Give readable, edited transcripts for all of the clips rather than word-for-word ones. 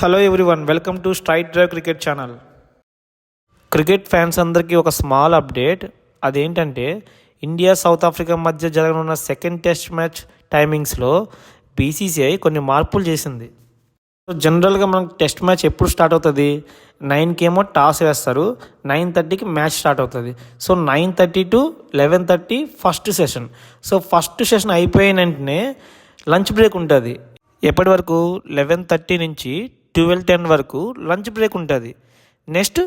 Hello everyone, welcome to straight drive cricket channel. Cricket fans అందరికీ ఒక small update. అదేంటంటే India south Africa మధ్య జరగనున్న సెకండ్ టెస్ట్ మ్యాచ్ టైమింగ్స్లో బీసీసీఐ కొన్ని మార్పులు చేసింది. సో జనరల్గా మనకు టెస్ట్ మ్యాచ్ ఎప్పుడు స్టార్ట్ అవుతుంది? 9కి ఏమో టాస్ వేస్తారు, 9:30కి మ్యాచ్ స్టార్ట్ అవుతుంది. So 9:30 to 11:30 first session. So first session అయిపోయిన వెంటనే లంచ్ బ్రేక్ ఉంటుంది. ఎప్పటి వరకు? 11:30 నుంచి 12:10 వరకు లంచ్ బ్రేక్ ఉంటుంది. నెక్స్ట్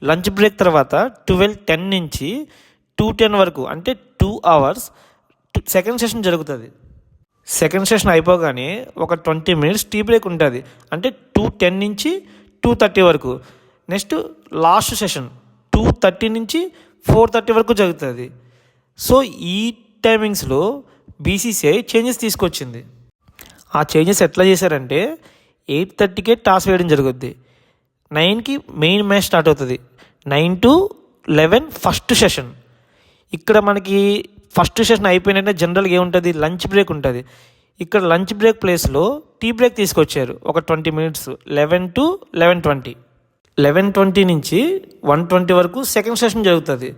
లంచ్ బ్రేక్ తర్వాత 12:10 నుంచి 2:10 వరకు, అంటే 2 hours సెకండ్ సెషన్ జరుగుతుంది. సెకండ్ సెషన్ అయిపోగానే ఒక 20 minutes టీ బ్రేక్ ఉంటుంది, అంటే 2:10 నుంచి 2:30 వరకు. నెక్స్ట్ లాస్ట్ సెషన్ 2:30 నుంచి 4:30 వరకు జరుగుతుంది. సో ఈ టైమింగ్స్లో బీసీసీఐ చేంజెస్ తీసుకొచ్చింది. ఆ చేంజెస్ ఎట్లా చేశారంటే 8:30కే టాస్ వేయడం జరుగుద్ది, 9కి మెయిన్ మ్యాచ్ స్టార్ట్ అవుతుంది, 9 to 11 ఫస్ట్ సెషన్. ఇక్కడ మనకి ఫస్ట్ సెషన్ అయిపోయినట్టే జనరల్గా ఏముంటుంది? లంచ్ బ్రేక్ ఉంటుంది. ఇక్కడ లంచ్ బ్రేక్ ప్లేస్లో టీ బ్రేక్ తీసుకొచ్చారు, ఒక 20 minutes, 11 to 11:20. 11:20 నుంచి 1:20 వరకు సెకండ్ సెషన్ జరుగుతుంది.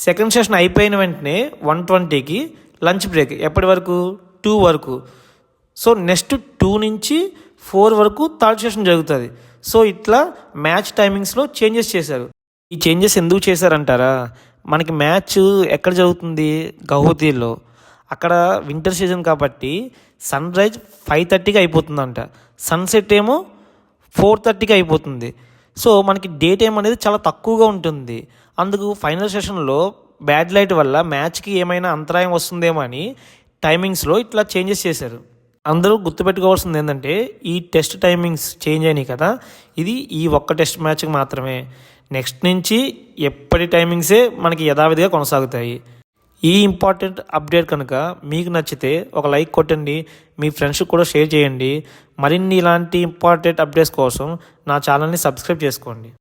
సెకండ్ సెషన్ అయిపోయిన వెంటనే 1:20కి లంచ్ బ్రేక్. ఎప్పటి వరకు? 2 వరకు. సో నెక్స్ట్ 2 నుంచి 4 వరకు థర్డ్ సెషన్ జరుగుతుంది. సో ఇట్లా మ్యాచ్ టైమింగ్స్లో చేంజెస్ చేశారు. ఈ చేంజెస్ ఎందుకు చేశారంటారా? మనకి మ్యాచ్ ఎక్కడ జరుగుతుంది? గౌహతిలో. అక్కడ వింటర్ సీజన్ కాబట్టి సన్ రైజ్ 5:30కి అయిపోతుందంట, సన్సెట్ ఏమో 4:30కి అయిపోతుంది. సో మనకి డే టైం అనేది చాలా తక్కువగా ఉంటుంది. అందుకు ఫైనల్ సెషన్లో బ్యాడ్ లైట్ వల్ల మ్యాచ్కి ఏమైనా అంతరాయం వస్తుందేమో అని టైమింగ్స్లో ఇట్లా చేంజెస్ చేశారు. అందరూ గుర్తుపెట్టుకోవాల్సింది ఏంటంటే ఈ టెస్ట్ టైమింగ్స్ చేంజ్ అయినాయి కదా, ఇది ఈ ఒక్క టెస్ట్ మ్యాచ్కి మాత్రమే. నెక్స్ట్ నుంచి ఎప్పటి టైమింగ్సే మనకి యథావిధిగా కొనసాగుతాయి. ఈ ఇంపార్టెంట్ అప్డేట్ కనుక మీకు నచ్చితే ఒక లైక్ కొట్టండి, మీ ఫ్రెండ్స్కి కూడా షేర్ చేయండి. మరిన్ని ఇలాంటి ఇంపార్టెంట్ అప్డేట్స్ కోసం నా ఛానల్ని సబ్స్క్రైబ్ చేసుకోండి.